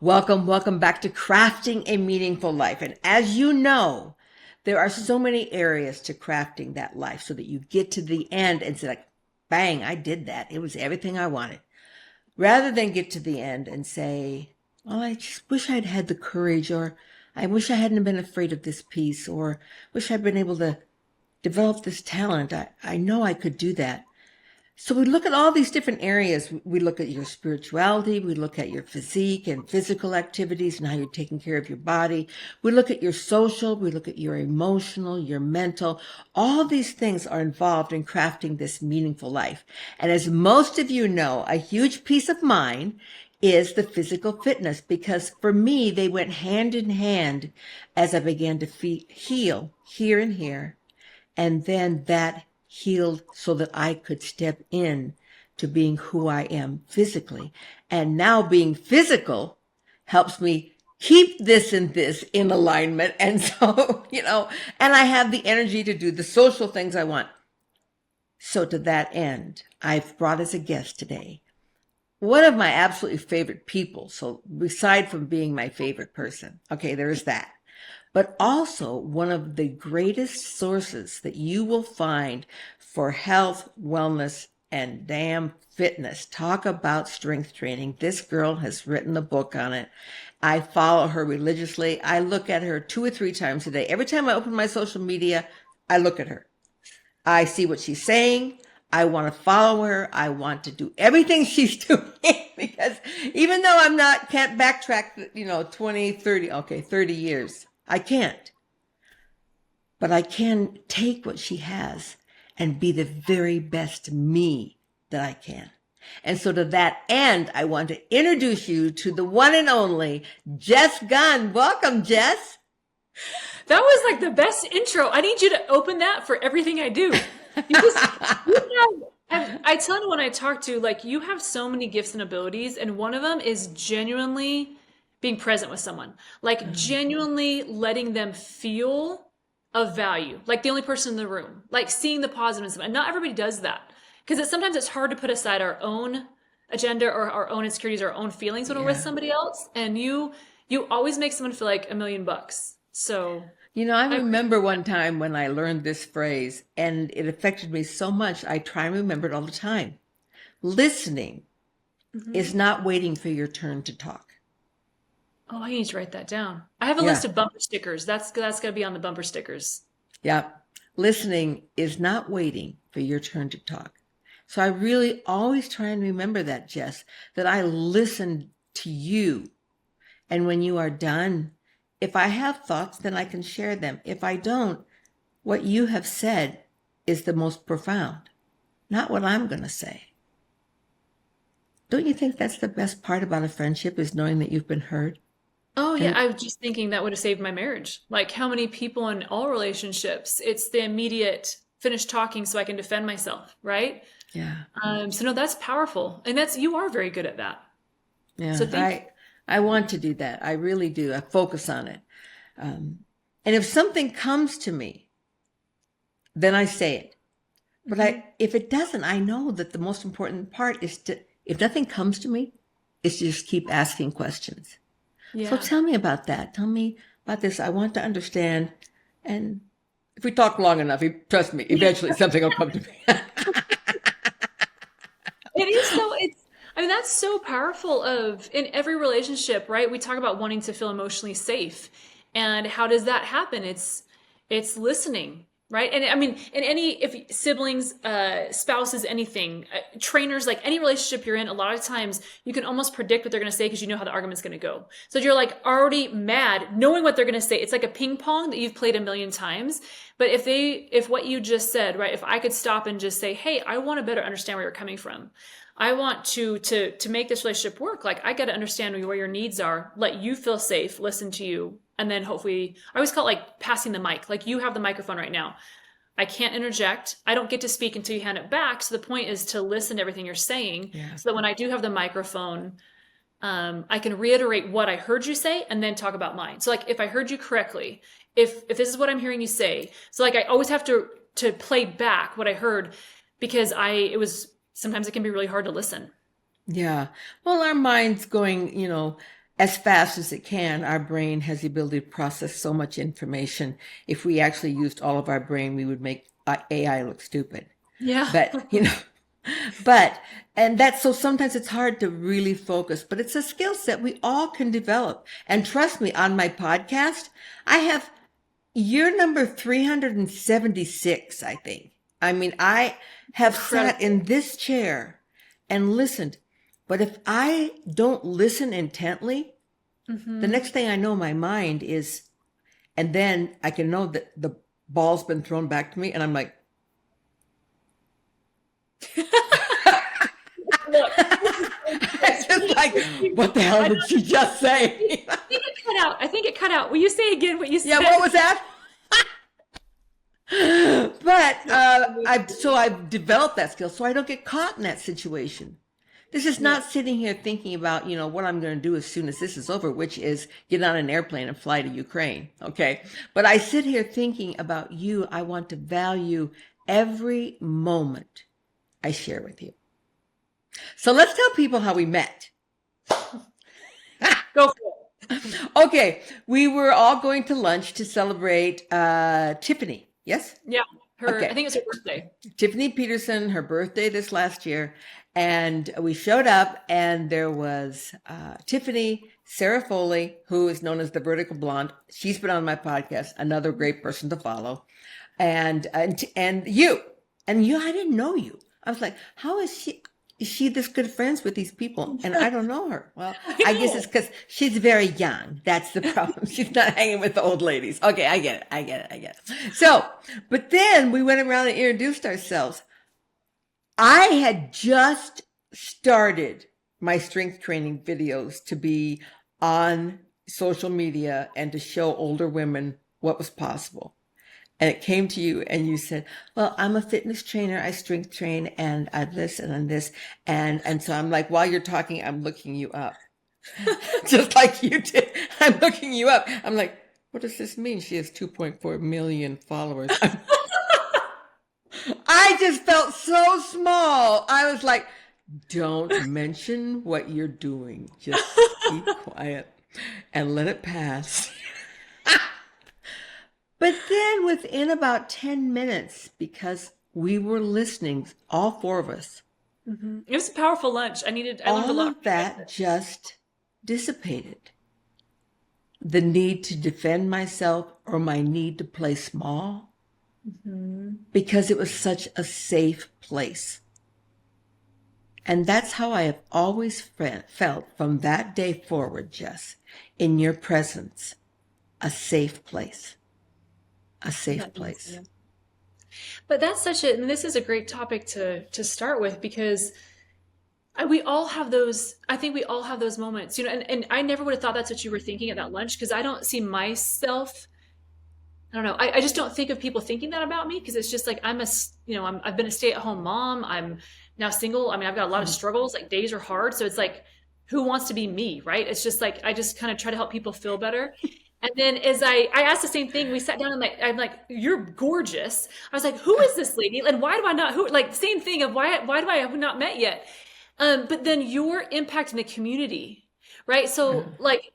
Welcome back to Crafting a Meaningful Life. And as you know, there are so many areas to crafting that life so that you get to the end and say, like, bang, I did that. It was everything I wanted. Rather than get to the end and say, well, I just wish I'd had the courage, or I wish I hadn't been afraid of this piece, or wish I'd been able to develop this talent. I know I could do that. So we look at all these different areas. We look at your spirituality. We look at your physique and physical activities and how you're taking care of your body. We look at your social. We look at your emotional, your mental. All these things are involved in crafting this meaningful life. And as most of you know, a huge piece of mine is the physical fitness, because for me, they went hand in hand as I began to heal here and here. And then that healed so that I could step in to being who I am physically. And now being physical helps me keep this and this in alignment. And so, and I have the energy to do the social things I want. So to that end, I've brought as a guest today one of my absolutely favorite people. So aside from being my favorite person, okay, there's that. But also one of the greatest sources that you will find for health, wellness, and damn fitness. Talk about strength training. This girl has written a book on it. I follow her religiously. I look at her 2 or 3 times a day. Every time I open my social media, I look at her. I see what she's saying. I want to follow her. I want to do everything she's doing because even though can't backtrack, 20, 30 years. I can't. But I can take what she has and be the very best me that I can. And so to that end, I want to introduce you to the one and only Jess Gunn. Welcome, Jess. That was like the best intro. I need you to open that for everything I do. Because I tell anyone I talk to, like, you have so many gifts and abilities, and one of them is genuinely being present with someone, like genuinely letting them feel of value, like the only person in the room, like seeing the positives. And not everybody does that because sometimes it's hard to put aside our own agenda or our own insecurities, our own feelings when we're with somebody else. And you always make someone feel like $1,000,000. So, I remember one time when I learned this phrase and it affected me so much. I try and remember it all the time. Listening is not waiting for your turn to talk. Oh, I need to write that down. I have a list of bumper stickers. That's got to be on the bumper stickers. Yeah. Listening is not waiting for your turn to talk. So I really always try and remember that, Jess, that I listen to you. And when you are done, if I have thoughts, then I can share them. If I don't, what you have said is the most profound, not what I'm going to say. Don't you think that's the best part about a friendship, is knowing that you've been heard? Oh, yeah. I was just thinking that would have saved my marriage. Like, how many people in all relationships, it's the immediate finish talking so I can defend myself, right? Yeah. So no, that's powerful. And you are very good at that. Yeah. So I want to do that. I really do. I focus on it. And if something comes to me, then I say it. But if it doesn't, I know that the most important part is if nothing comes to me, is to just keep asking questions. Yeah. So tell me about that. Tell me about this. I want to understand. And if we talk long enough, trust me, eventually something will come to me. It is so, that's so powerful in every relationship, right? We talk about wanting to feel emotionally safe. And how does that happen? It's listening, right? And I mean, if siblings, spouses, anything, trainers, like any relationship you're in, a lot of times you can almost predict what they're going to say because you know how the argument's going to go. So you're like already mad, knowing what they're going to say. It's like a ping pong that you've played 1,000,000 times. But if what you just said, right, if I could stop and just say, hey, I want to better understand where you're coming from. I want to make this relationship work. Like, I got to understand where your needs are, let you feel safe, listen to you. And then hopefully, I always call it like passing the mic. Like, you have the microphone right now. I can't interject. I don't get to speak until you hand it back. So the point is to listen to everything you're saying. Yeah. So that when I do have the microphone, I can reiterate what I heard you say and then talk about mine. So like, if I heard you correctly, if this is what I'm hearing you say, so like I always have to play back what I heard because sometimes it can be really hard to listen. Yeah. Well, our mind's going, as fast as it can, our brain has the ability to process so much information. If we actually used all of our brain, we would make AI look stupid. Yeah. But, but, and that's so sometimes it's hard to really focus, but it's a skill set we all can develop. And trust me, on my podcast, I have year number 376, I think. I mean, I have sat in this chair and listened. But if I don't listen intently, the next thing I know, my mind is, and then I can know that the ball's been thrown back to me, and I'm like, Look, it's just like, what the hell did she just say? I think it cut out. I think it cut out. Will you say again what you said? Yeah, what was that? But I've developed that skill so I don't get caught in that situation. This is not sitting here thinking about, what I'm going to do as soon as this is over, which is get on an airplane and fly to Ukraine. Okay. But I sit here thinking about you. I want to value every moment I share with you. So let's tell people how we met. Go for it. Okay. We were all going to lunch to celebrate Tiffany. Yes? Yeah. Okay. I think it's her birthday. Tiffany Peterson, her birthday this last year. And we showed up, and there was Tiffany, Sarah Foley, who is known as the Vertical Blonde. She's been on my podcast, another great person to follow. And you. And you, I didn't know you. I was like, how is she? Is she this good friends with these people? And I don't know her. Well, I guess it's because she's very young. That's the problem. She's not hanging with the old ladies. Okay, I get it. So, but then we went around and introduced ourselves. I had just started my strength training videos to be on social media and to show older women what was possible. And it came to you and you said, well, I'm a fitness trainer. I strength train and I this and I'm this. And so I'm like, while you're talking, I'm looking you up. Just like you did. I'm looking you up. I'm like, what does this mean? She has 2.4 million followers. I just felt so small. I was like, don't mention what you're doing. Just keep quiet and let it pass. But then within about 10 minutes, because we were listening, all four of us, It was a powerful lunch. I learned a all lot. of that just dissipated. The need to defend myself or my need to play small. Because it was such a safe place. And that's how I have always felt from that day forward, Jess, in your presence, a safe place. A safe place. Yeah. But that's and this is a great topic to start with, because we all have those, I think we all have those moments, and I never would have thought that's what you were thinking at that lunch, because I don't see myself, I don't know. I just don't think of people thinking that about me, because it's just like I've been a stay-at-home mom. I'm now single. I mean, I've got a lot of struggles. Like, days are hard. So it's like, who wants to be me, right? It's just like, I just kind of try to help people feel better. And then as I asked the same thing, we sat down and I'm like, you're gorgeous. I was like, who is this lady? And why do I not, like, same thing of why do I have not met yet? But then your impact in the community, right? So like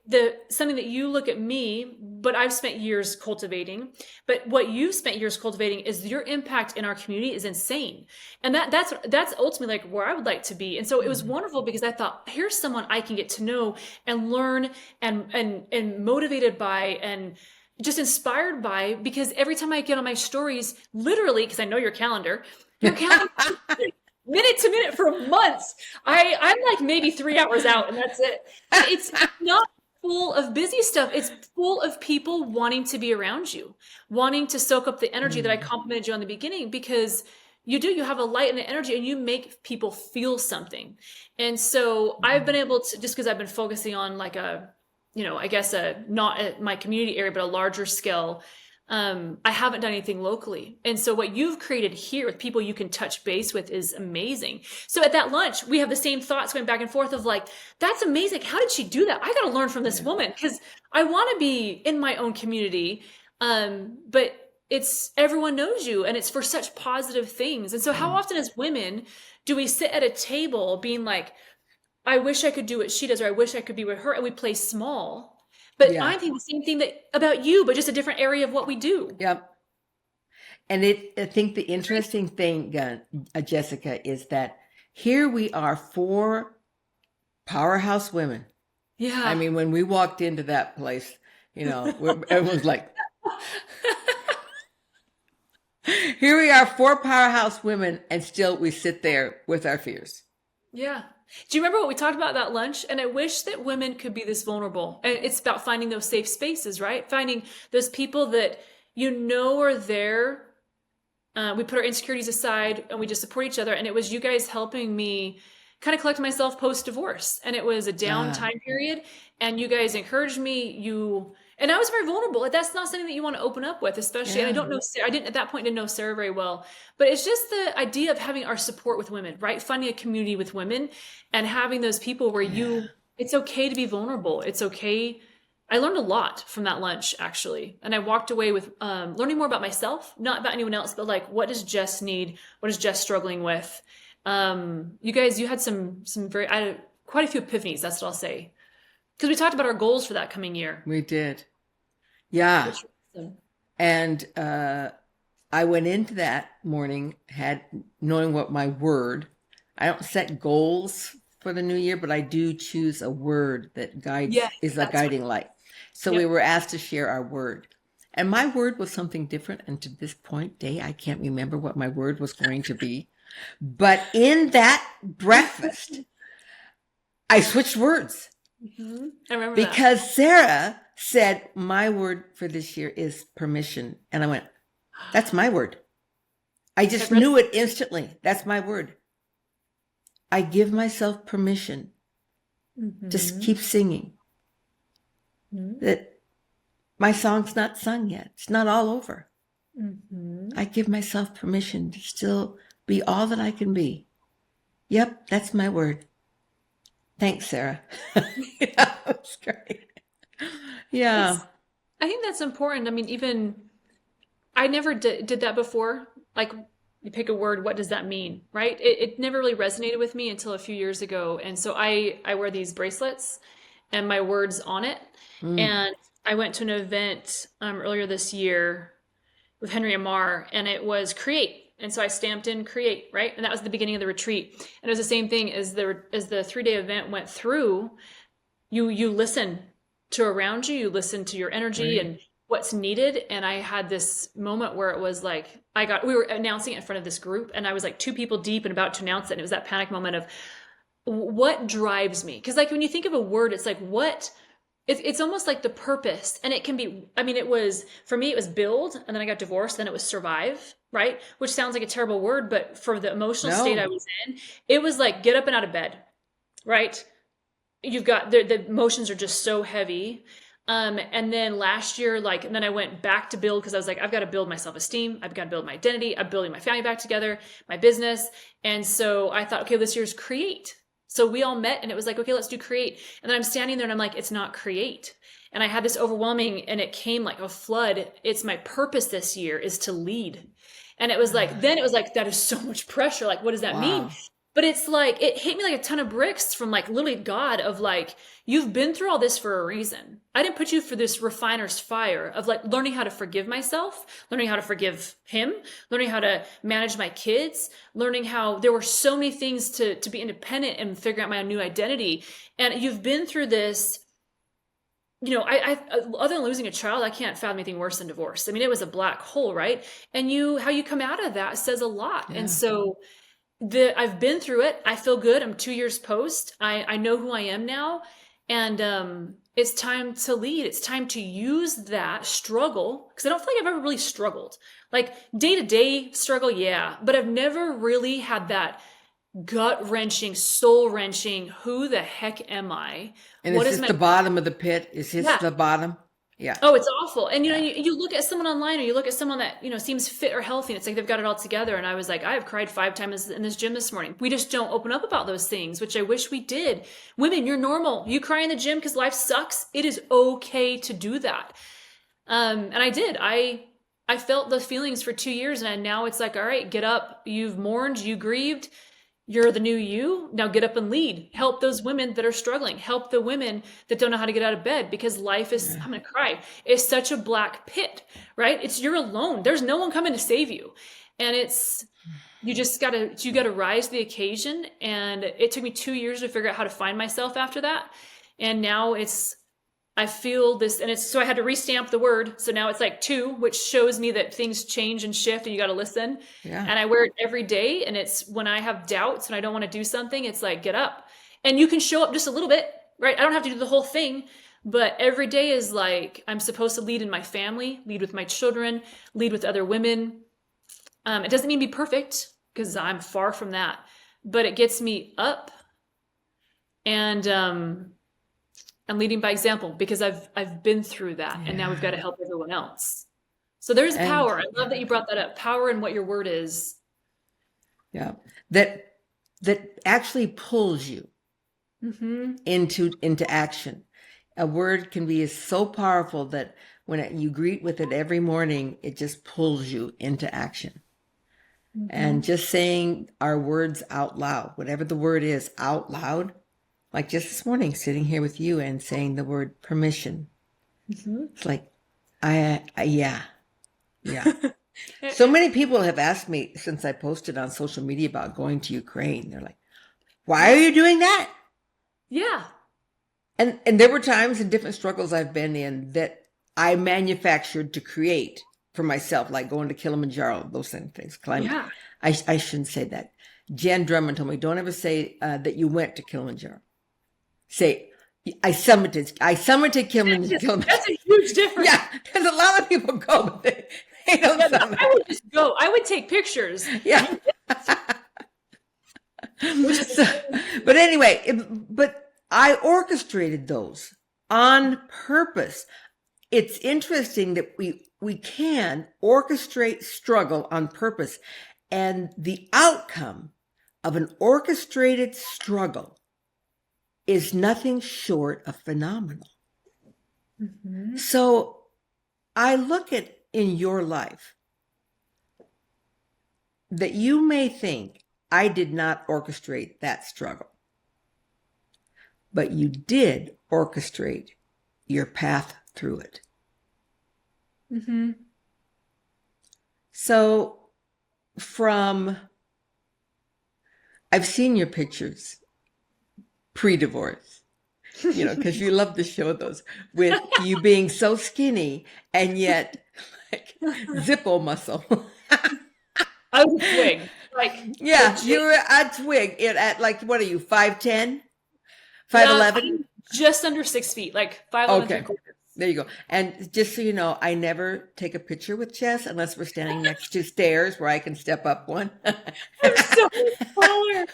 something that you look at me, but I've spent years cultivating, but what you've spent years cultivating is your impact in our community is insane. And that's ultimately like where I would like to be. And so it was wonderful, because I thought, here's someone I can get to know and learn and motivated by and just inspired by, because every time I get on my stories, literally, because I know your calendar minute to minute for months, I'm like maybe 3 hours out, and that's it. It's not full of busy stuff. It's full of people wanting to be around you, wanting to soak up the energy that I complimented you on the beginning, because you have a light and an energy, and you make people feel something. And so I've been able to, just because I've been focusing on like I guess not my community area, but a larger scale, I haven't done anything locally. And so what you've created here with people you can touch base with is amazing. So at that lunch, we have the same thoughts going back and forth of like, that's amazing. How did she do that? I got to learn from this woman, because I want to be in my own community. But it's everyone knows you, and it's for such positive things. And so how often as women do we sit at a table being like, I wish I could do what she does, or I wish I could be with her, and we play small. But Yeah. I think the same thing that about you, but just a different area of what we do. Yep. And I think the interesting thing, Jessica, is that here we are, four powerhouse women. I Yeah. mean, when we walked into that place, everyone's like, here we are, four powerhouse women, and still we sit there with our fears. Yeah. Do you remember what we talked about that lunch? And I wish that women could be this vulnerable. And it's about finding those safe spaces, right? Finding those people that you know are there. We put our insecurities aside and we just support each other. And it was you guys helping me kind of collect myself post-divorce. And it was a down time period. And you guys encouraged me. And I was very vulnerable. Like, that's not something that you want to open up with, especially. And I don't know, I didn't at that point didn't know Sarah very well, but it's just the idea of having our support with women, right? Finding a community with women and having those people where it's okay to be vulnerable. It's okay. I learned a lot from that lunch, actually. And I walked away with learning more about myself, not about anyone else, but like, what does Jess need? What is Jess struggling with? You guys, you had I had quite a few epiphanies. That's what I'll say. Because we talked about our goals for that coming year. We did. Yeah. Awesome. And I went into that morning knowing what my word. I don't set goals for the new year, but I do choose a word that is a guiding light. So we were asked to share our word. And my word was something different. And to this day, I can't remember what my word was going to be. But in that breakfast, I switched words. Mm-hmm. I remember because Sarah said, my word for this year is permission. And I went, that's my word. I just knew it instantly. That's my word. I give myself permission to keep singing. That my song's not sung yet. It's not all over. I give myself permission to still be all that I can be. Yep, that's my word. Thanks, Sarah. That's great. Yeah. I think that's important. I mean, I never did that before. Like, you pick a word, what does that mean, right? It never really resonated with me until a few years ago. And so I wear these bracelets and my word's on it. And I went to an event earlier this year with Henry Amar, and it was create. And so I stamped in create, right? And that was the beginning of the retreat. And it was the same thing as the 3-day event went through. You listen to around you, you listen to your energy and what's needed. And I had this moment where it was like, we were announcing it in front of this group, and I was like 2 people deep and about to announce it. And it was that panic moment of what drives me. Because like when you think of a word, it's like it's almost like the purpose. And it can be, for me, it was build, and then I got divorced, then it was survive, right? Which sounds like a terrible word, but for the emotional state I was in, it was like get up and out of bed, right? You've got, the emotions are just so heavy. And then last year, and then I went back to build, because I was like, I've got to build my self-esteem. I've got to build my identity. I'm building my family back together, my business. And so I thought, okay, this year's create. So we all met, and it was like, okay, let's do create. And then I'm standing there and I'm like, it's not create. And I had this overwhelming, and it came like a flood. It's my purpose this year is to lead. And it was like, then it was like, that is so much pressure. Like, what does that mean? But it's like, it hit me like a ton of bricks from like literally God of like, you've been through all this for a reason. I didn't put you for this refiner's fire of like learning how to forgive myself, learning how to forgive him, learning how to manage my kids, learning how there were so many things to be independent and figure out my new identity. And you've been through this. I other than losing a child, I can't fathom anything worse than divorce. I mean, it was a black hole, right? And how you come out of that says a lot. Yeah. And so I've been through it. I feel good. I'm 2 years post. I know who I am now. And it's time to lead. It's time to use that struggle, because I don't feel like I've ever really struggled. Like day-to-day struggle, yeah. But I've never really had that gut-wrenching, soul-wrenching, who the heck am I? And is this the bottom of the pit? Is this the bottom? Yeah. Oh, it's awful. And you look at someone online, or you look at someone that, seems fit or healthy, and it's like they've got it all together. And I was like, I have cried 5 times in this gym this morning. We just don't open up about those things, which I wish we did. Women, you're normal. You cry in the gym because life sucks. It is okay to do that. And I did. I felt the feelings for 2 years, and now it's like, all right, get up. You've mourned, you grieved. You're the new you. Now get up and lead. Help those women that are struggling. Help the women that don't know how to get out of bed, because life is, I'm going to cry, is such a black pit, right? It's, you're alone. There's no one coming to save you. And it's, you gotta rise to the occasion. And it took me 2 years to figure out how to find myself after that. And now it's, I feel this, and it's, so I had to restamp the word. So now it's like two, which shows me that things change and shift and you got to listen. Yeah. And I wear it every day. And it's when I have doubts and I don't want to do something, it's like, get up, and you can show up just a little bit, right? I don't have to do the whole thing, but every day is like, I'm supposed to lead in my family, lead with my children, lead with other women. It doesn't mean be perfect, because I'm far from that, but it gets me up. And, I'm leading by example, because I've been through that, and now we've got to help everyone else. So there's power. I love that you brought that up. Power in what your word is. Yeah. That actually pulls you into action. A word can be so powerful that when you greet with it every morning, it just pulls you into action. And just saying our words out loud, whatever the word is, out loud. Like just this morning, sitting here with you and saying the word permission. It's like, yeah. So many people have asked me since I posted on social media about going to Ukraine. They're like, why are you doing that? Yeah. And there were times in different struggles I've been in that I manufactured to create for myself, like going to Kilimanjaro, those things, climbing. Yeah. I shouldn't say that. Jen Drummond told me, don't ever say that you went to Kilimanjaro. Say, I summited Kilimanjaro. That's a huge difference. Yeah, because a lot of people go, but they don't summit. I would just go. I would take pictures. Yeah. But anyway, but I orchestrated those on purpose. It's interesting that we can orchestrate struggle on purpose, and the outcome of an orchestrated struggle is nothing short of phenomenal. So I look at in your life that you may think, I did not orchestrate that struggle, but you did orchestrate your path through it. So I've seen your pictures pre-divorce, because you love to show those with you being so skinny and yet like Zippo muscle. I was a twig. Yeah, you were a twig at like, what are you, 5'10", 5'11"? Just under 6 feet, like 5'11". Okay. There you go. And just so you know, I never take a picture with Jess unless we're standing next to stairs where I can step up one. I'm so smaller.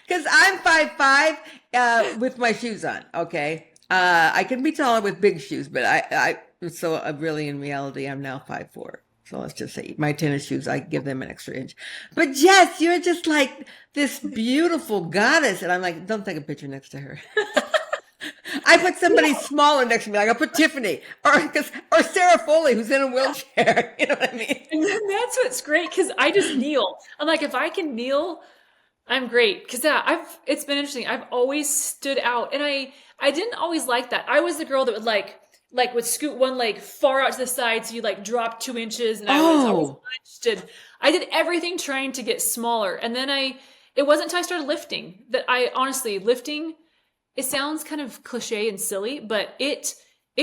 Because I'm 5'5" with my shoes on. Okay. I can be taller with big shoes, but so really in reality, I'm now 5'4". So let's just say my tennis shoes, I give them an extra inch. But Jess, you're just like this beautiful goddess. And I'm like, don't take a picture next to her. I put somebody smaller next to me. Like I put Tiffany or Sarah Foley, who's in a wheelchair. You know what I mean? And that's what's great, because I just kneel. I'm like, if I can kneel, I'm great. Because it's been interesting. I've always stood out, and I didn't always like that. I was the girl that would scoot one leg far out to the side, so you like drop 2 inches, and I was always hunched. And I did everything trying to get smaller. And then it wasn't until I started lifting that lifting. It sounds kind of cliche and silly, but it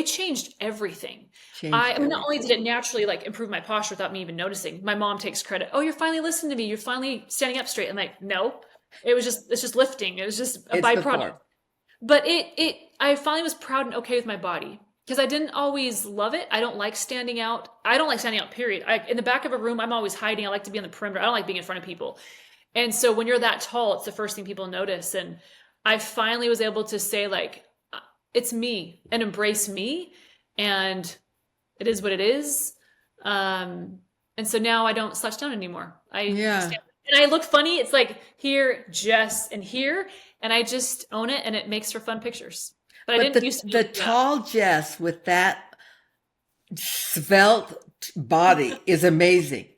changed everything. I mean, not only did it naturally like improve my posture without me even noticing. My mom takes credit. Oh, you're finally listening to me. You're finally standing up straight. I'm like, no, it's just lifting. It was just a byproduct. But I finally was proud and okay with my body, because I didn't always love it. I don't like standing out. I don't like standing out, period. In the back of a room, I'm always hiding. I like to be on the perimeter. I don't like being in front of people. And so when you're that tall, it's the first thing people notice. And I finally was able to say, like, it's me, and embrace me, and it is what it is. And so now I don't slouch down anymore. And I look funny. It's like here, Jess, and here, and I just own it, and it makes for fun pictures. But I didn't used to. The tall Jess with that svelte body is amazing.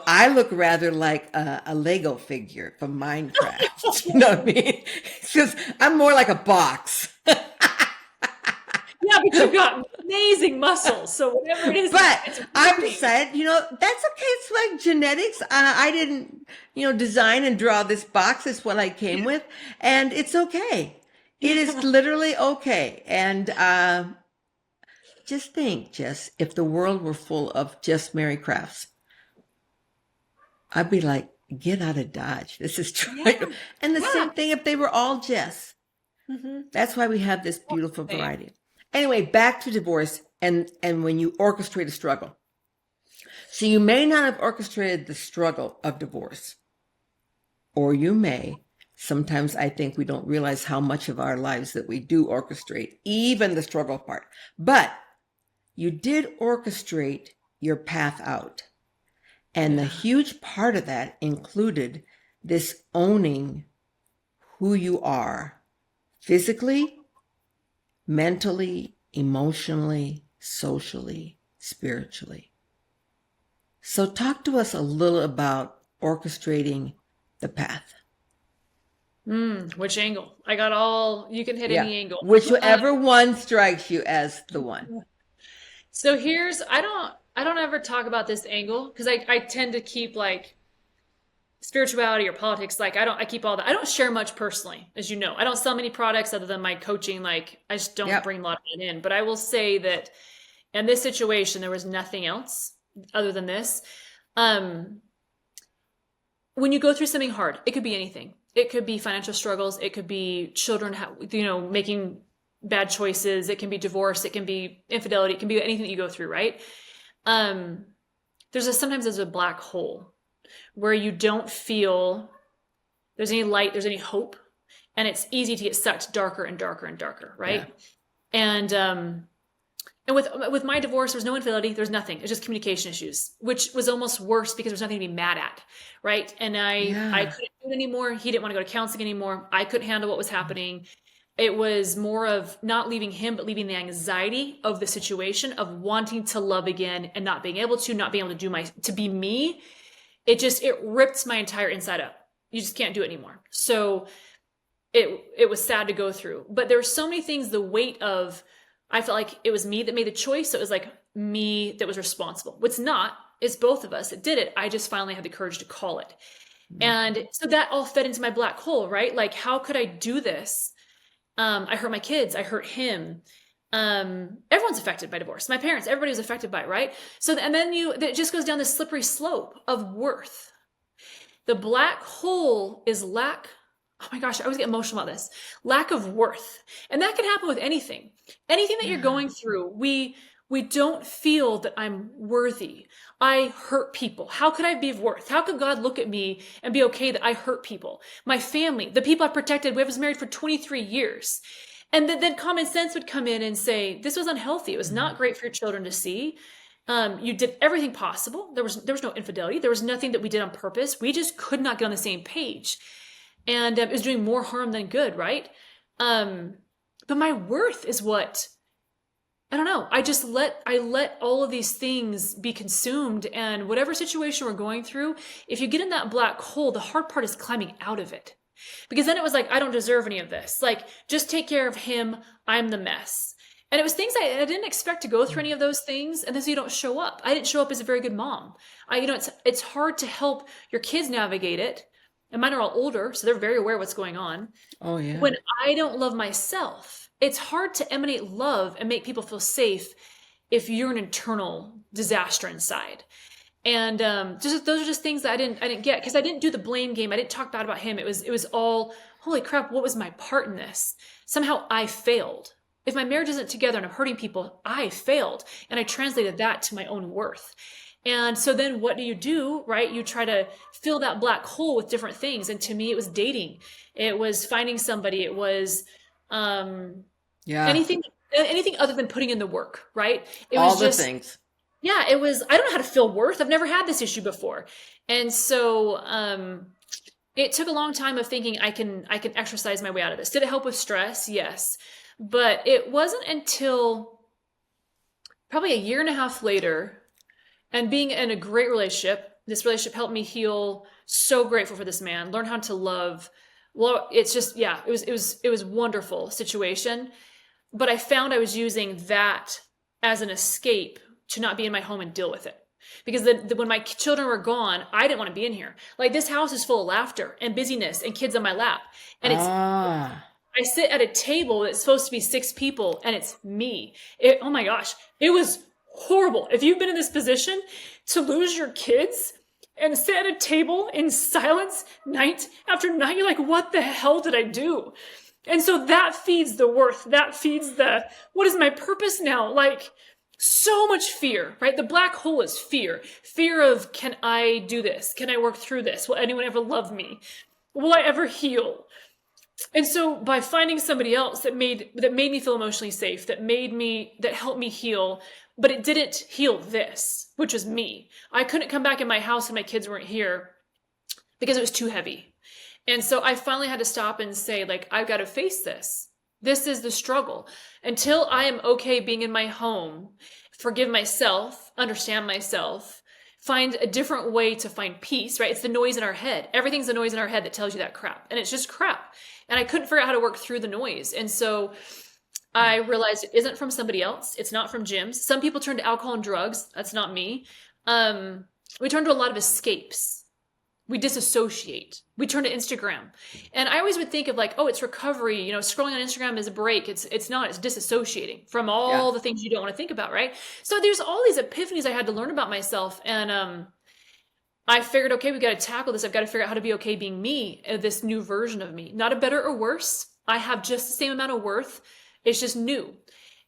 I look rather like a Lego figure from Minecraft. You know what I mean? It's just, I'm more like a box. Yeah, but you've got amazing muscles. So whatever it is, But it's I've working. decided, that's okay. It's like genetics. I didn't, design and draw this box. It's what I came with, and it's okay. It is Yeah. literally okay. And just think, Jess, if the world were full of just Mary Crafts, I'd be like, get out of Dodge. This is Yeah. trying. And the Yeah. same thing if they were all Jess. Hmm. That's why we have this beautiful Same. variety. Anyway, back to divorce and when you orchestrate a struggle. So you may not have orchestrated the struggle of divorce, or you may. Sometimes I think we don't realize how much of our lives that we do orchestrate, even the struggle part. But you did orchestrate your path out. And the Yeah. huge part of that included this owning who you are physically, mentally, emotionally, socially, spiritually. So talk to us a little about orchestrating the path. Which angle? I got all, you can hit Yeah. any angle. Whichever one strikes you as the one. So here's, I don't ever talk about this angle because I tend to keep like spirituality or politics. Like I keep all that. I don't share much personally, as you know. I don't sell many products other than my coaching. Like I just don't Yep. bring a lot of it in. But I will say that in this situation, there was nothing else other than this. Um, when you go through something hard, it could be anything. It could be financial struggles. It could be children, making bad choices. It can be divorce. It can be infidelity. It can be anything that you go through, right? Um, sometimes there's a black hole where you don't feel there's any light, there's any hope, and it's easy to get sucked darker and darker and darker, Yeah. right? And with my divorce, there was no infidelity. There was nothing. It was just communication issues, which was almost worse because there's nothing to be mad at, right? And I Yeah. couldn't do it anymore. He didn't want to go to counseling anymore. I couldn't handle what was happening. It was more of not leaving him, but leaving the anxiety of the situation of wanting to love again and not being able to, not being able to be me. It ripped my entire inside up. You just can't do it anymore. So it was sad to go through. But there were so many things, the weight of, I felt like it was me that made the choice. So it was like me that was responsible. What's not, it's both of us that did it. I just finally had the courage to call it. And so that all fed into my black hole, right? Like, how could I do this? I hurt my kids. I hurt him. Everyone's affected by divorce. My parents, everybody was affected by it, right? So, and then it just goes down this slippery slope of worth. The black hole is lack. Oh my gosh, I always get emotional about this. Lack of worth. And that can happen with anything. Anything that you're going through, we don't feel that I'm worthy. I hurt people. How could I be of worth? How could God look at me and be okay that I hurt people? My family, the people I protected, we was married for 23 years. And then common sense would come in and say, this was unhealthy. It was not great for your children to see. You did everything possible. There was no infidelity. There was nothing that we did on purpose. We just could not get on the same page. And it was doing more harm than good, right? But my worth is what, I don't know. I let all of these things be consumed, and whatever situation we're going through, if you get in that black hole, the hard part is climbing out of it. Because then it was like, I don't deserve any of this. Like, just take care of him. I'm the mess. And it was things I didn't expect to go through any of those things. And then so you don't show up. I didn't show up as a very good mom. It's hard to help your kids navigate it. And mine are all older, so they're very aware of what's going on. Oh, yeah. When I don't love myself, it's hard to emanate love and make people feel safe if you're an internal disaster inside. And those are just things that I didn't get because I didn't do the blame game. I didn't talk bad about him. It was all, holy crap, what was my part in this? Somehow I failed. If my marriage isn't together and I'm hurting people, I failed. And I translated that to my own worth. And so then what do, right? You try to fill that black hole with different things. And to me, it was dating. It was finding somebody. It was Yeah. anything other than putting in the work, right? It All was the just, things. yeah, it was, I don't know how to feel worth. I've never had this issue before. And so it took a long time of thinking I can exercise my way out of this. Did it help with stress? Yes. But it wasn't until probably a year and a half later and being in a great relationship, This relationship helped me heal. So grateful for this man. Learn how to love. Well, it's just, yeah, it was wonderful situation. But I found I was using that as an escape to not be in my home and deal with it. Because when my children were gone, I didn't want to be in here. Like, this house is full of laughter and busyness and kids on my lap. And Ah, I sit at a table that's supposed to be 6 people and it's me. Oh my gosh, it was horrible. If you've been in this position to lose your kids and sit at a table in silence night after night, you're like, what the hell did I do? And so that feeds the worth. That feeds what is my purpose now? Like, so much fear, right? The black hole is fear. Fear of, can I do this? Can I work through this? Will anyone ever love me? Will I ever heal? And so by finding somebody else that made me feel emotionally safe, that helped me heal, but it didn't heal this, which was me. I couldn't come back in my house when my kids weren't here because it was too heavy. And so I finally had to stop and say, like, I've got to face this. This is the struggle. Until I am okay being in my home, forgive myself, understand myself, find a different way to find peace, right? It's the noise in our head. Everything's the noise in our head that tells you that crap. And it's just crap. And I couldn't figure out how to work through the noise. And so I realized it isn't from somebody else. It's not from gyms. Some people turn to alcohol and drugs. That's not me. We turn to a lot of escapes. We disassociate. We turn to Instagram. And I always would think of like, oh, it's recovery. You know, scrolling on Instagram is a break. It's not. It's disassociating from all the things you don't want to think about, right? So there's all these epiphanies I had to learn about myself. And I figured, okay, we got to tackle this. I've got to figure out how to be okay being me, this new version of me. Not a better or worse. I have just the same amount of worth. It's just new.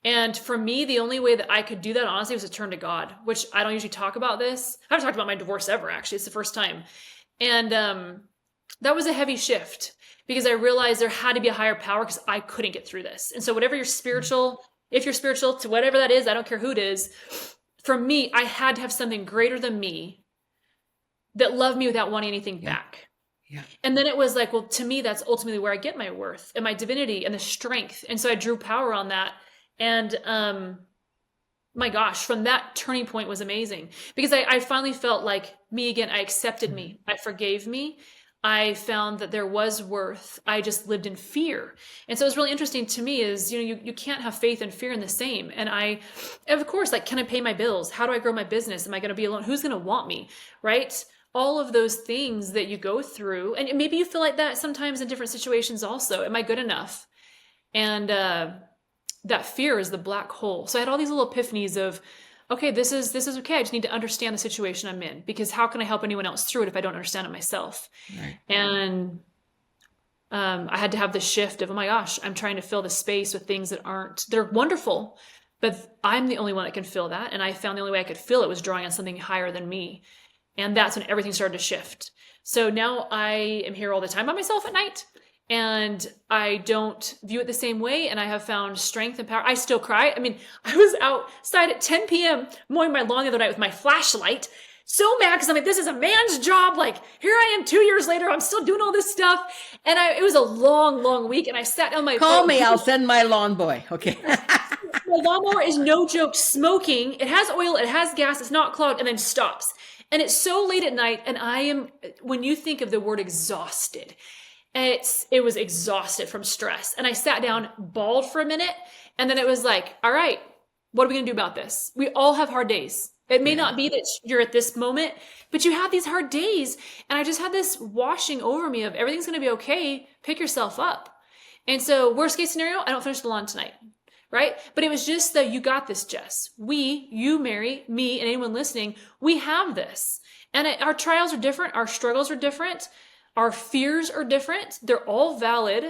And for me, the only way that I could do that, honestly, was to turn to God, which I don't usually talk about this. I haven't talked about my divorce ever, actually. It's the first time. And that was a heavy shift because I realized there had to be a higher power because I couldn't get through this. And so whatever you're spiritual, if you're spiritual to whatever that is, I don't care who it is. For me, I had to have something greater than me that loved me without wanting anything back. yeah. And then it was like, well, to me, that's ultimately where I get my worth and my divinity and the strength. And so I drew power on that. And my gosh, from that turning point was amazing because I finally felt like me again. I accepted me. I forgave me. I found that there was worth. I just lived in fear. And so it was really interesting to me is, you know, you can't have faith and fear in the same. And of course, like, can I pay my bills? How do I grow my business? Am I going to be alone? Who's going to want me? Right? All of those things that you go through. And maybe you feel like that sometimes in different situations also. Am I good enough? And, that fear is the black hole. So I had all these little epiphanies of, okay, this is okay. I just need to understand the situation I'm in because how can I help anyone else through it if I don't understand it myself? Right. And I had to have this shift of, oh my gosh, I'm trying to fill the space with things that they're wonderful, but I'm the only one that can fill that. And I found the only way I could fill it was drawing on something higher than me. And that's when everything started to shift. So now I am here all the time by myself at night. And I don't view it the same way. And I have found strength and power. I still cry. I mean, I was outside at 10 p.m. mowing my lawn the other night with my flashlight. So mad because I'm like, this is a man's job. Like, here I am 2 years later. I'm still doing all this stuff. And it was a long, long week. And I sat on my Call me. I'll send my lawn boy. Okay. My lawnmower is no joke smoking. It has oil. It has gas. It's not clogged and then stops. And it's so late at night. And when you think of the word exhausted, it was exhausted from stress. And I sat down, bawled for a minute. And then it was like, all right, what are we going to do about this? We all have hard days. It may not be that you're at this moment, but you have these hard days. And I just had this washing over me of everything's going to be okay. Pick yourself up. And so worst case scenario, I don't finish the lawn tonight. Right? But it was just that you got this, Jess. You, Mary, me, and anyone listening, we have this. And our trials are different. Our struggles are different. Our fears are different. They're all valid,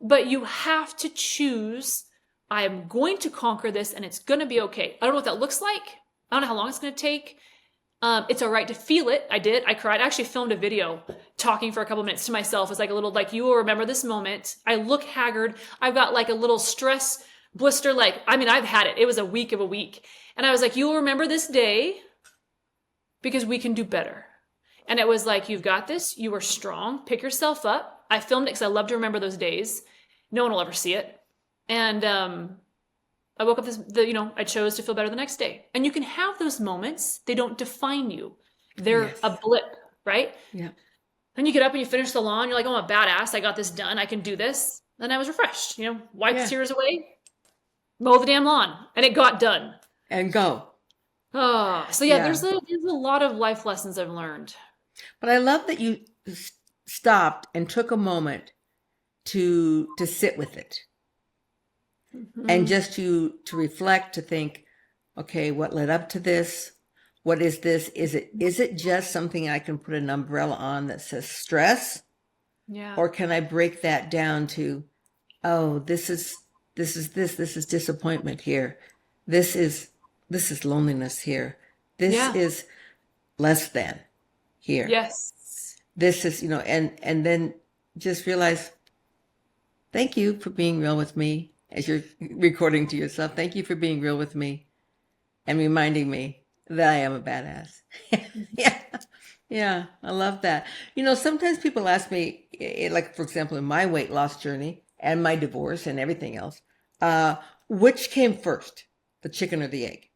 but you have to choose, I am going to conquer this and it's going to be okay. I don't know what that looks like. I don't know how long it's going to take. It's all right to feel it. I did. I cried. I actually filmed a video talking for a couple minutes to myself. It's like a little, like, you will remember this moment. I look haggard. I've got like a little stress blister. I've had it. It was a week of a week. And I was like, you will remember this day because we can do better. And it was like, you've got this. You are strong. Pick yourself up. I filmed it because I love to remember those days. No one will ever see it. And I woke up I chose to feel better the next day. And you can have those moments. They don't define you They're a Yes. blip, right? Yeah. Then you get up and you finish the lawn. You're like, oh, I'm a badass. I got this done. I can do this. And I was refreshed, wipe the Yeah. tears away, mow the damn lawn. And it got done. And go. Oh, so yeah, Yeah. there's a lot of life lessons I've learned. But I love that you stopped and took a moment to sit with it and Mhm. just to reflect, to think, okay, what led up to this? What is this? Is it just something I can put an umbrella on that says stress? Yeah. Or can I break that down to, oh, this is disappointment here. This is loneliness here. This Yeah. is less than here. Yes. This is, and then just realize, thank you for being real with me as you're recording to yourself. Thank you for being real with me and reminding me that I am a badass. Yeah. Yeah, I love that. Sometimes people ask me, like, for example, in my weight loss journey and my divorce and everything else, which came first, the chicken or the egg?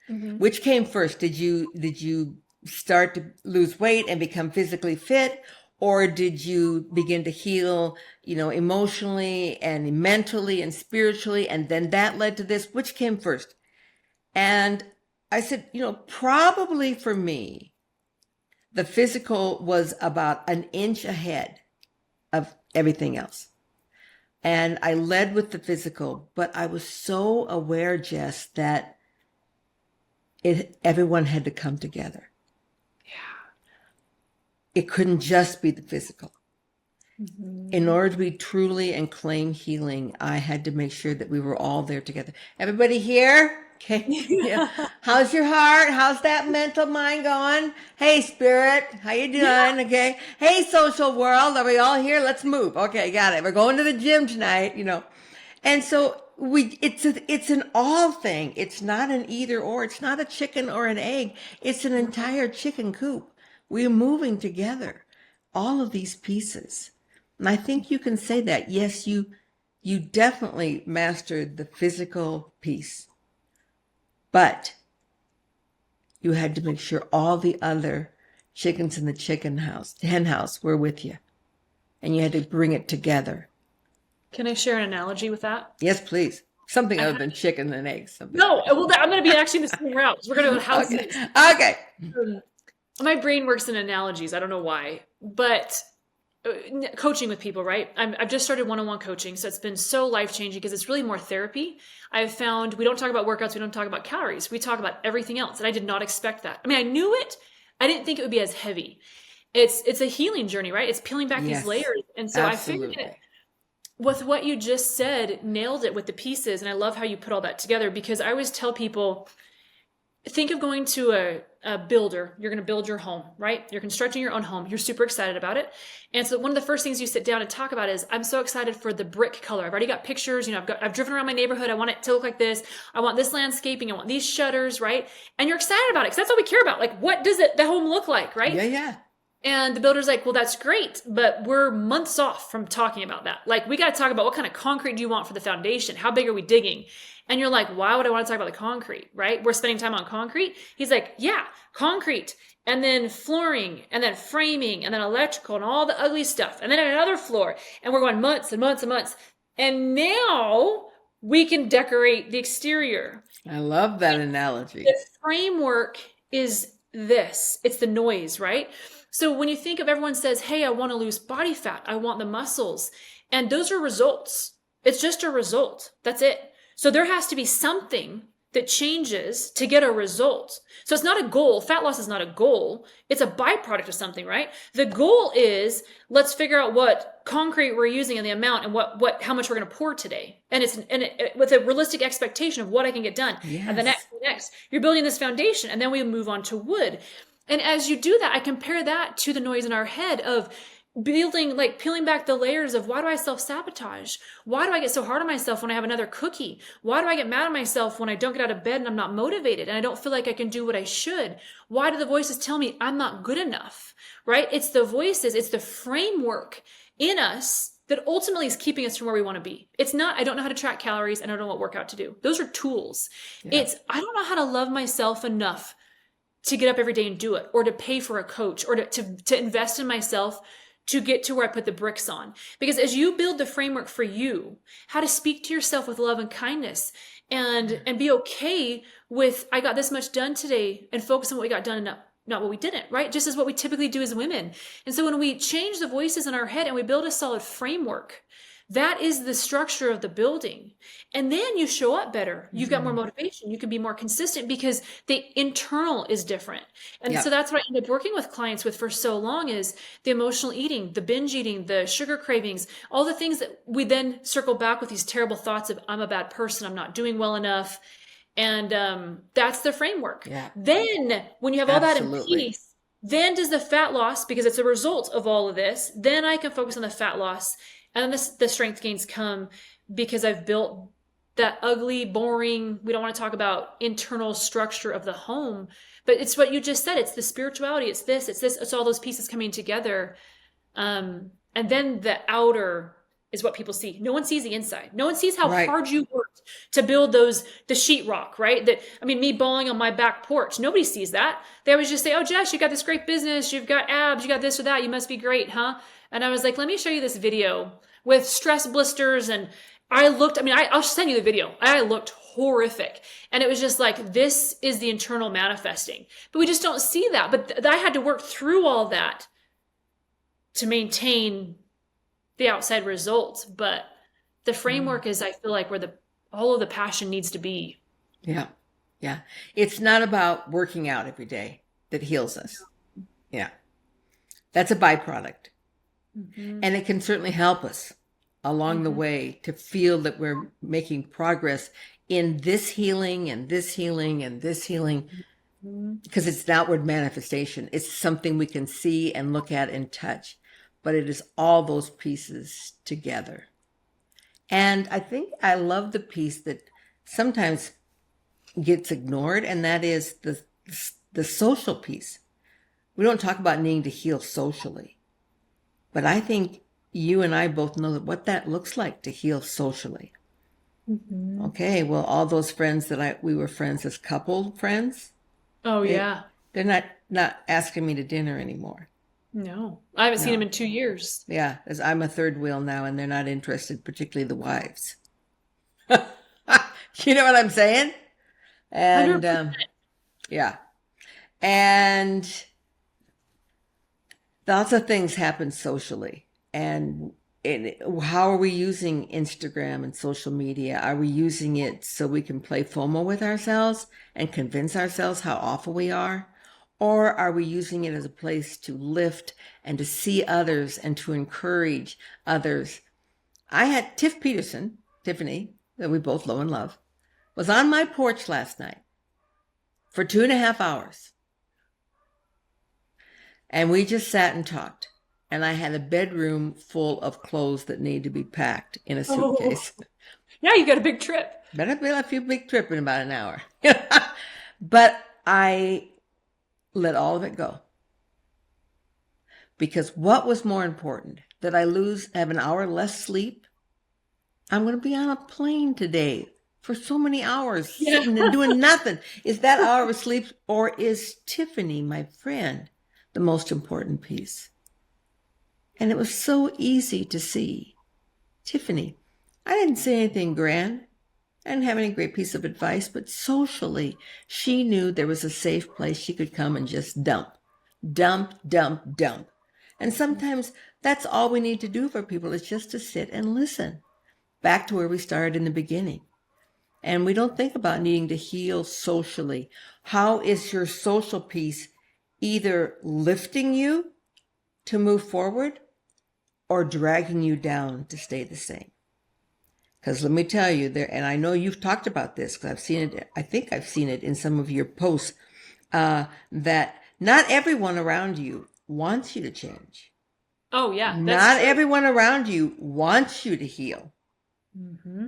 Hmm. Which came first? Did you start to lose weight and become physically fit, or did you begin to heal, emotionally and mentally and spiritually, and then that led to this? Which came first? And I said, probably for me, the physical was about an inch ahead of everything else. And I led with the physical, but I was so aware, Jess, that everyone had to come together. Yeah. It couldn't just be the physical. In Hmm. order to be truly and claim healing, I had to make sure that we were all there together. Everybody here? Okay. Yeah. How's your heart? How's that mental mind going? Hey, spirit. How you Yeah. doing? Okay. Hey, social world. Are we all here? Let's move. Okay. Got it. We're going to the gym tonight. And so it's an all thing. It's not an either or. It's not a chicken or an egg. It's an entire chicken coop. We're moving together. All of these pieces. And I think you can say that. Yes, you definitely mastered the physical piece, but you had to make sure all the other chickens in the hen house were with you, and you had to bring it together. Can I share an analogy with that? Yes, please. Something I other had, than chicken and eggs. Something. no, well, I'm going to be actually in the same route. We're going to go to Okay. houses. Okay. Um, my brain works in analogies. I don't know why, but coaching with people, right? I've just started one-on-one coaching, so it's been so life-changing because it's really more therapy. I've found we don't talk about workouts, we don't talk about calories, we talk about everything else, and I did not expect that. I mean, I knew it, I didn't think it would be as heavy. It's a healing journey, right? It's peeling back these Yes, layers, and so I figured it absolutely. with what you just said, nailed it with the pieces, and I love how you put all that together because I always tell people think of going to a builder. You're going to build your home, right? You're constructing your own home. You're super excited about it. And so one of the first things you sit down and talk about is, I'm so excited for the brick color. I've already got pictures. I've driven around my neighborhood. I want it to look like this. I want this landscaping. I want these shutters, right? And you're excited about it because that's all we care about. Like, what does the home look like, right? Yeah, yeah. And the builder's like, well, that's great, but we're months off from talking about that. Like, we got to talk about what kind of concrete do you want for the foundation? How big are we digging? And you're like, why would I want to talk about the concrete, right? We're spending time on concrete. He's like, yeah, concrete, and then flooring, and then framing, and then electrical, and all the ugly stuff, and then another floor. And we're going months and months and months. And now we can decorate the exterior. I love that analogy. The framework is this. It's the noise, right? So when you think of everyone says, hey, I want to lose body fat, I want the muscles, and those are results. It's just a result. That's it. So there has to be something that changes to get a result. So it's not a goal. Fat loss is not a goal. It's a byproduct of something, right? The goal is let's figure out what concrete we're using and the amount and how much we're going to pour today. And with a realistic expectation of what I can get done. Yes. And the next, you're building this foundation, and then we move on to wood. And as you do that, I compare that to the noise in our head of building, like peeling back the layers of why do I self-sabotage? Why do I get so hard on myself when I have another cookie? Why do I get mad at myself when I don't get out of bed and I'm not motivated and I don't feel like I can do what I should? Why do the voices tell me I'm not good enough, right? It's the voices, it's the framework in us that ultimately is keeping us from where we want to be. It's not, I don't know how to track calories and I don't know what workout to do. Those are tools. Yeah. It's, I don't know how to love myself enough to get up every day and do it, or to pay for a coach, or to invest in myself to get to where I put the bricks on. Because as you build the framework for you, how to speak to yourself with love and kindness, and be okay with, I got this much done today, and focus on what we got done and not what we didn't, right? Just as what we typically do as women. And so when we change the voices in our head and we build a solid framework, that is the structure of the building. And then you show up better. You've got more motivation. You can be more consistent because the internal is different. And so that's what I ended up working with clients with for so long, is the emotional eating, the binge eating, the sugar cravings, all the things that we then circle back with these terrible thoughts of, I'm a bad person, I'm not doing well enough. And that's the framework. Then when you have all that in peace, then does the fat loss, because it's a result of all of this, then I can focus on the fat loss. And then the strength gains come because I've built that ugly, boring, we don't want to talk about internal structure of the home, but it's what you just said. It's the spirituality. It's this, it's all those pieces coming together. And then the outer is what people see. No one sees the inside. No one sees how hard you worked to build the sheetrock, right? Me bawling on my back porch. Nobody sees that. They always just say, oh, Jess, you got this great business. You've got abs. You got this or that. You must be great, huh? And I was like, let me show you this video with stress blisters. And I'll send you the video. I looked horrific. And it was just like, this is the internal manifesting. But we just don't see that. But I had to work through all that to maintain the outside results. But the framework is, I feel like, where all of the passion needs to be. Yeah. Yeah. It's not about working out every day that heals us. Yeah. That's a byproduct. And it can certainly help us along the way to feel that we're making progress in this healing and this healing and this healing, because it's an outward manifestation. It's something we can see and look at and touch, but it is all those pieces together. And I think I love the piece that sometimes gets ignored, and that is the social piece. We don't talk about needing to heal socially. But I think you and I both know what that looks like to heal socially. Okay, well, all those friends that we were friends as couple friends. Oh, yeah. They're not asking me to dinner anymore. No, I haven't seen them in 2 years. Yeah, as I'm a third wheel now, and they're not interested, particularly the wives. You know what I'm saying? And yeah, and lots of things happen socially. And how are we using Instagram and social media? Are we using it so we can play FOMO with ourselves and convince ourselves how awful we are? Or are we using it as a place to lift and to see others and to encourage others? I had Tiffany, that we both know and love, was on my porch last night for 2.5 hours. And we just sat and talked. And I had a bedroom full of clothes that need to be packed in a suitcase. Oh. Yeah, you got a big trip. Better be a few big trip in about an hour. But I let all of it go. Because what was more important? That I have an hour less sleep? I'm going to be on a plane today for so many hours, sitting and doing nothing. Is that hour of sleep, or is Tiffany, my friend, the most important piece? And it was so easy to see. Tiffany, I didn't say anything grand. I didn't have any great piece of advice, but socially, she knew there was a safe place she could come and just dump. And sometimes that's all we need to do for people, is just to sit and listen. Back to where we started in the beginning. And we don't think about needing to heal socially. How is your social piece either lifting you to move forward or dragging you down to stay the same? Because let me tell you, and I know you've talked about this, because I've seen it, I think I've seen it in some of your posts, that not everyone around you wants you to change. Oh, yeah. Not everyone around you wants you to heal. Mm-hmm.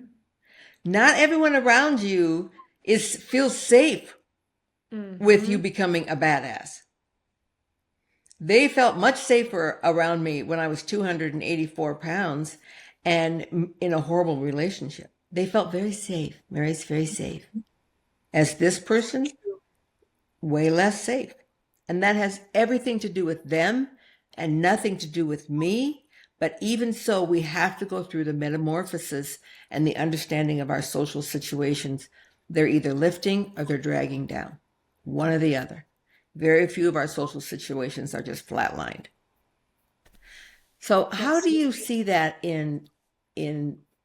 Not everyone around you feels safe with you becoming a badass. They felt much safer around me when I was 284 pounds and in a horrible relationship. They felt very safe. Mary's very safe. As this person, way less safe. And that has everything to do with them and nothing to do with me. But even so, we have to go through the metamorphosis and the understanding of our social situations. They're either lifting or they're dragging down, one or the other. Very few of our social situations are just flatlined. So how do you see that in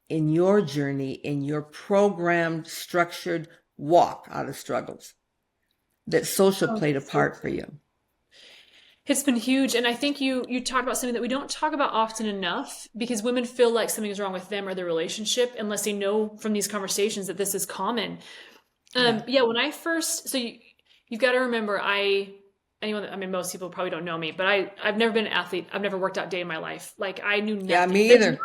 your journey, in your programmed, structured walk out of struggles, that social played a part for you? It's been huge. And I think you talked about something that we don't talk about often enough, because women feel like something is wrong with them or their relationship unless they know from these conversations that this is common. When I first, so you've got to remember, most people probably don't know me, but I've never been an athlete. I've never worked out a day in my life. Like, I knew nothing. Yeah, me either.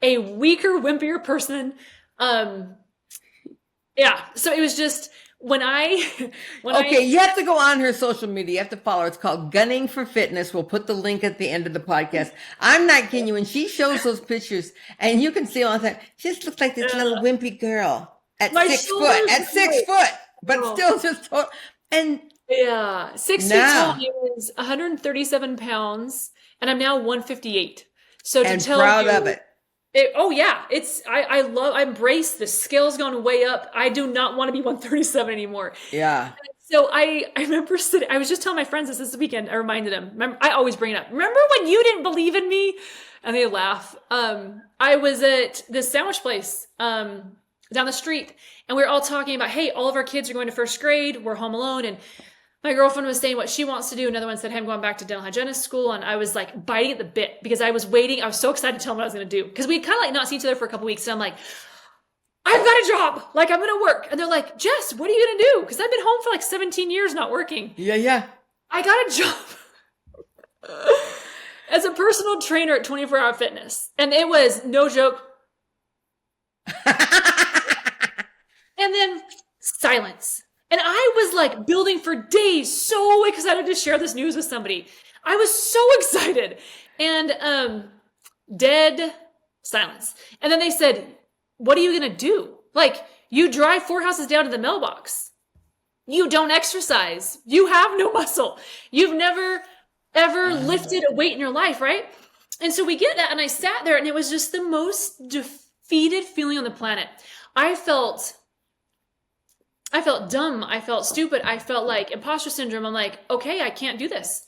A weaker, wimpier person. So it was just You have to go on her social media. You have to follow her. It's called Gunning for Fitness. We'll put the link at the end of the podcast. I'm not kidding you. When she shows those pictures, and you can see all that, she just looks like this little wimpy girl at 6 foot. At 6 foot, but still just and 6 feet tall. I was 137 pounds, and I'm now 158. So to tell proud you, of it. I embrace the scale's gone way up. I do not want to be 137 anymore. Yeah. So I remember I was just telling my friends this weekend. I reminded them. Remember, I always bring it up. Remember when you didn't believe in me? And they laugh. I was at this sandwich place down the street, and we were all talking about, hey, all of our kids are going to first grade. We're home alone, and my girlfriend was saying what she wants to do. Another one said, hey, I'm going back to dental hygienist school. And I was like biting at the bit because I was waiting. I was so excited to tell them what I was going to do, because we'd kind of like not seen each other for a couple weeks. And I'm like, I've got a job. Like, I'm going to work. And they're like, Jess, what are you going to do? Because I've been home for like 17 years not working. Yeah. I got a job as a personal trainer at 24 Hour Fitness. And it was no joke. And then silence. And I was like building for days, so excited to share this news with somebody. I was so excited. And dead silence. And then they said, what are you going to do? Like, you drive 4 houses down to the mailbox. You don't exercise. You have no muscle. You've never, ever lifted a weight in your life, right? And so we get that, and I sat there, and it was just the most defeated feeling on the planet. I felt dumb. I felt stupid. I felt like imposter syndrome. I'm like, okay, I can't do this.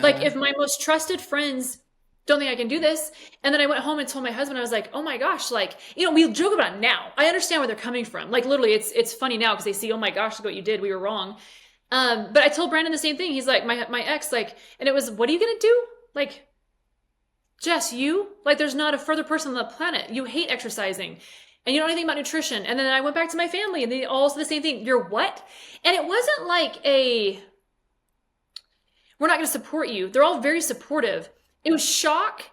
Like, if my most trusted friends don't think I can do this. And then I went home and told my husband, I was like, oh my gosh, like, we joke about it now. I understand where they're coming from. Like, literally, it's funny now because they see, oh my gosh, look what you did. We were wrong. But I told Brandon the same thing. He's like, my ex, like, and it was, what are you going to do? Like, Jess, there's not a further person on the planet. You hate exercising. And you don't know anything about nutrition. And then I went back to my family, and they all said the same thing. You're what? And it wasn't like we're not going to support you. They're all very supportive. It was shock.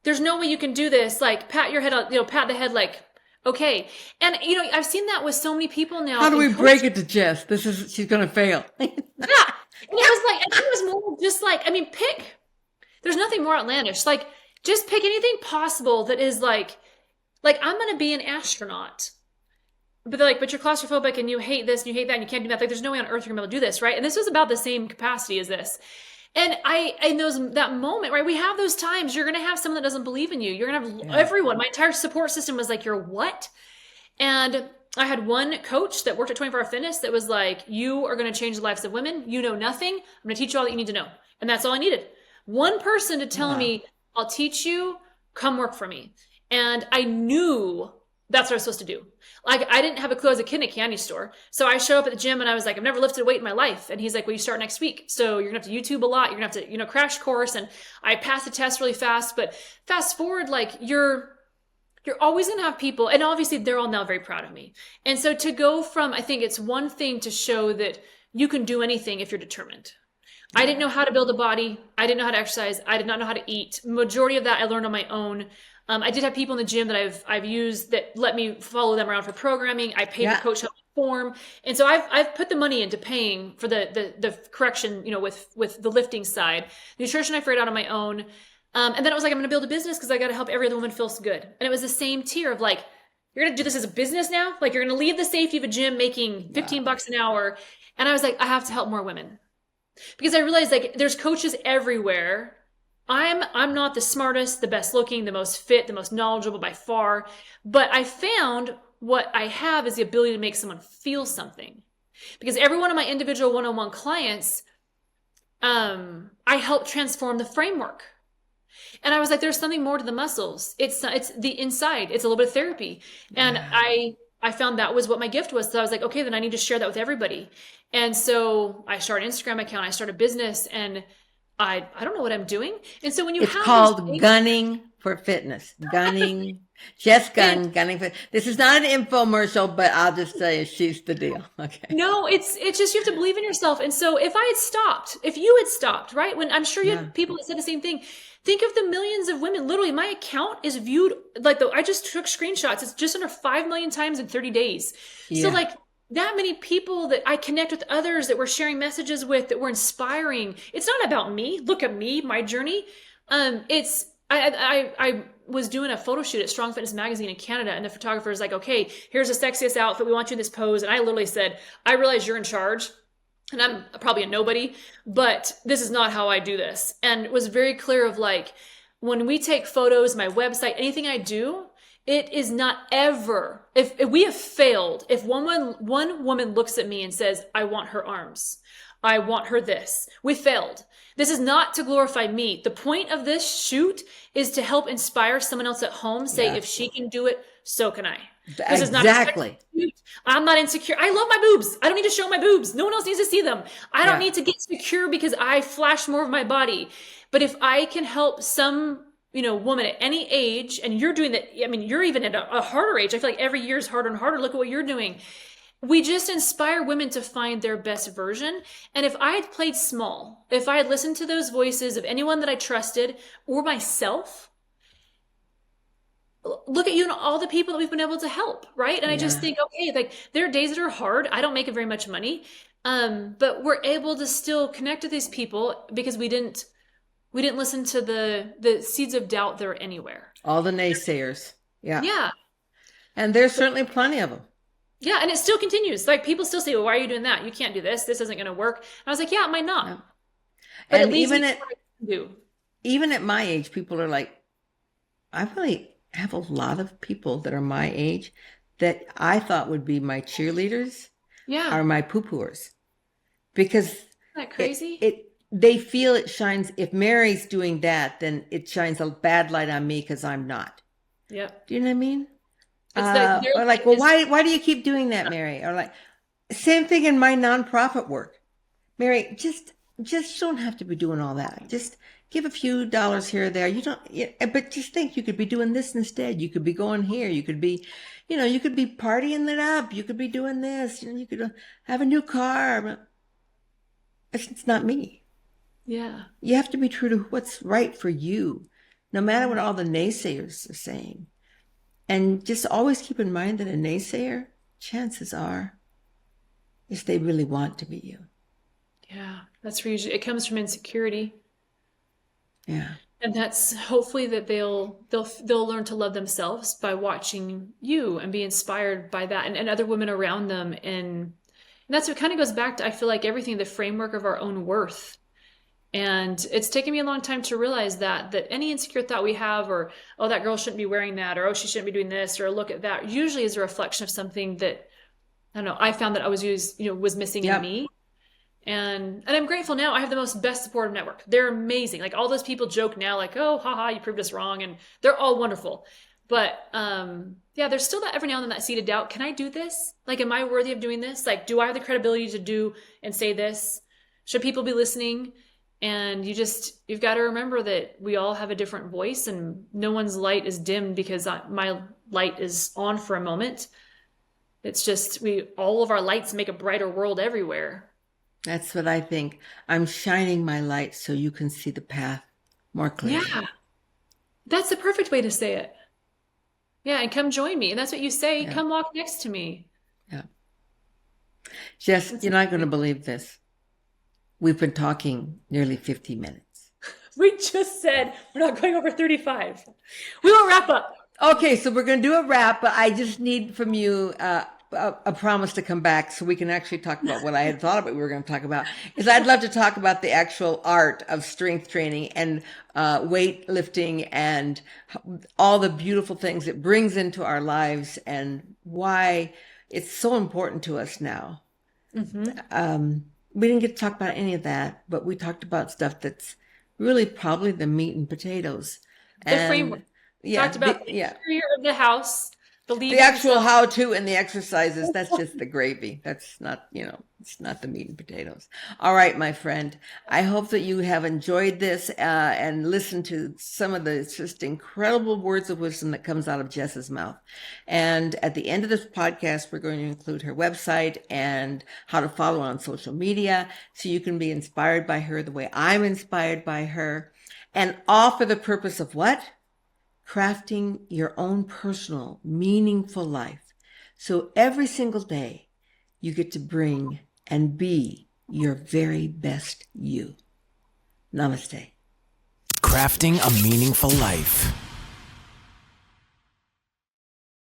There's no way you can do this. Like, pat your head on, pat the head, like, okay. And, I've seen that with so many people now. How do we break it to Jess? She's going to fail. Yeah. And it was more just like, pick. There's nothing more outlandish. Like, just pick anything possible that is like, I'm going to be an astronaut. But they're like, but you're claustrophobic and you hate this and you hate that and you can't do that. Like, there's no way on earth you're going to be able to do this, right? And this was about the same capacity as this. And that moment, right? We have those times. You're going to have someone that doesn't believe in you. You're going to have everyone. My entire support system was like, you're what? And I had one coach that worked at 24 Hour Fitness that was like, you are going to change the lives of women. You know nothing. I'm going to teach you all that you need to know. And that's all I needed. One person to tell me, I'll teach you, come work for me. And I knew that's what I was supposed to do. Like, I didn't have a clue. I was a kid in a candy store. So I show up at the gym and I was like, I've never lifted a weight in my life. And he's like, well, you start next week. So you're going to have to YouTube a lot. You're going to have to, crash course. And I passed the test really fast. But fast forward, like, you're always going to have people. And obviously they're all now very proud of me. And so to go from, I think it's one thing to show that you can do anything if you're determined. I didn't know how to build a body. I didn't know how to exercise. I did not know how to eat. Majority of that I learned on my own. I did have people in the gym that I've used that let me follow them around for programming. I paid the coach help me form. And so I've put the money into paying for the correction, with the lifting side. Nutrition I figured out on my own. And then it was like, I'm going to build a business because I got to help every other woman feel good. And it was the same tier of like, You're going to do this as a business now? Like you're going to leave the safety of a gym making 15 Wow. bucks an hour. And I was like, I have to help more women because I realized like there's coaches everywhere. I'm not the smartest, the best looking, the most fit, the most knowledgeable by far, but I found what I have is the ability to make someone feel something. Because every one of my individual one-on-one clients, I help transform the framework. And I was like, there's something more to the muscles. It's the inside. It's a little bit of therapy. And Yeah. I found that was what my gift was. So I was like, okay, then I need to share that with everybody. And so I started an Instagram account, I started a business, and I don't know what I'm doing. And so when you It's have those called things, Gunning for Fitness. Gunning. Jess and Gunn, Gunning for. This is not an infomercial, but I'll just tell you, she's the deal. Okay. no, it's just you have to believe in yourself. And so if I had stopped, if you had stopped, right? When I'm sure you Yeah. had people that said the same thing. Think of the millions of women. Literally, my account is viewed like I just took screenshots. It's just under 5 million times in 30 days. So Yeah. like that many people that I connect with, others that we're sharing messages with, that we're inspiring. It's not about me. Look at me, my journey. It's I was doing a photo shoot at Strong Fitness Magazine in Canada, and the photographer is like, "Okay, here's the sexiest outfit. We want you in this pose." And I literally said, "I realize you're in charge, and I'm probably a nobody, but this is not how I do this." And it was very clear of like, when we take photos, my website, anything I do, it is not ever, if we have failed, if one woman looks at me and says, I want her arms, I want her this, we failed. This is not to glorify me. The point of this shoot is to help inspire someone else at home, say, Yeah. if she can do it, so can I. This is not a Exactly. shoot. I'm not insecure. I love my boobs. I don't need to show my boobs. No one else needs to see them. I don't Yeah. need to get secure because I flash more of my body. But if I can help some, woman at any age, and you're doing that, I mean, you're even at a harder age. I feel like every year is harder and harder. Look at what you're doing. We just inspire women to find their best version. And if I had played small, if I had listened to those voices of anyone that I trusted or myself, look at you and all the people that we've been able to help, right? And I just Yeah. think, okay, like there are days that are hard. I don't make very much money, but we're able to still connect with these people because we didn't listen to the seeds of doubt that are anywhere. All the naysayers. Yeah. Yeah, And there's certainly plenty of them. yeah, and it still continues. Like people still say, "Well, why are you doing that? You can't do this. This isn't going to work." And I was like, "Yeah, it might not, Yeah. but it And leads me to what I can do." even at my age, people are like, I really have a lot of people that are my age that I thought would be my cheerleaders Yeah, are isn't my poo-pooers because that crazy? they feel it shines. If Mary's doing that, then it shines a bad light on me because I'm not. Yep. Do you know what I mean? It's that their Or like, light well, is why do you keep doing that, Mary? Or like, same thing in my nonprofit work. Mary, just don't have to be doing all that. Just give a few dollars here or there. You don't, but just think you could be doing this instead. You could be going here. You could be, you could be partying it up. You could be doing this. You could have a new car. It's not me. yeah. You have to be true to what's right for you, no matter what all the naysayers are saying. And just always keep in mind that a naysayer, chances are, is they really want to be you. Yeah, that's where usually it comes from insecurity. Yeah. And that's hopefully that they'll learn to love themselves by watching you and be inspired by that and other women around them. And that's what kind of goes back to, I feel like, everything, the framework of our own worth. And it's taken me a long time to realize that any insecure thought we have, or, oh, that girl shouldn't be wearing that, or, oh, she shouldn't be doing this, or look at that, usually is a reflection of something that, I don't know, I found that I was missing in Yep. me. And I'm grateful now. I have the most best supportive network. They're amazing. Like all those people joke now, like, oh, haha, you proved us wrong. And they're all wonderful. But yeah, there's still that every now and then that seed of doubt. Can I do this? Like, am I worthy of doing this? Like, do I have the credibility to do and say this? Should people be listening? And you've got to remember that we all have a different voice and no one's light is dimmed because my light is on for a moment. It's just, all of our lights make a brighter world everywhere. That's what I think. I'm shining my light so you can see the path more clearly. Yeah, that's the perfect way to say it. Yeah, and come join me. And that's what you say. Yeah. Come walk next to me. Yeah. Jess, you're not going to believe this. We've been talking nearly 50 minutes. We just said we're not going over 35. We will wrap up. Okay, so we're going to do a wrap, but I just need from you a promise to come back so we can actually talk about what I had thought about we were going to talk about. Is I'd love to talk about the actual art of strength training and weightlifting and all the beautiful things it brings into our lives and why it's so important to us now. We didn't get to talk about any of that, but we talked about stuff that's really probably the meat and potatoes. The framework. And yeah, Talked about the interior of the house, the the levers. actual how to and the exercises, that's just the gravy. That's not, it's not the meat and potatoes. All right, my friend. I hope that you have enjoyed this and listened to some of the just incredible words of wisdom that comes out of Jess's mouth. And at the end of this podcast, we're going to include her website and how to follow her on social media so you can be inspired by her the way I'm inspired by her. And all for the purpose of what? Crafting your own personal, meaningful life. So every single day, you get to bring and be your very best you. Namaste. Crafting a meaningful life.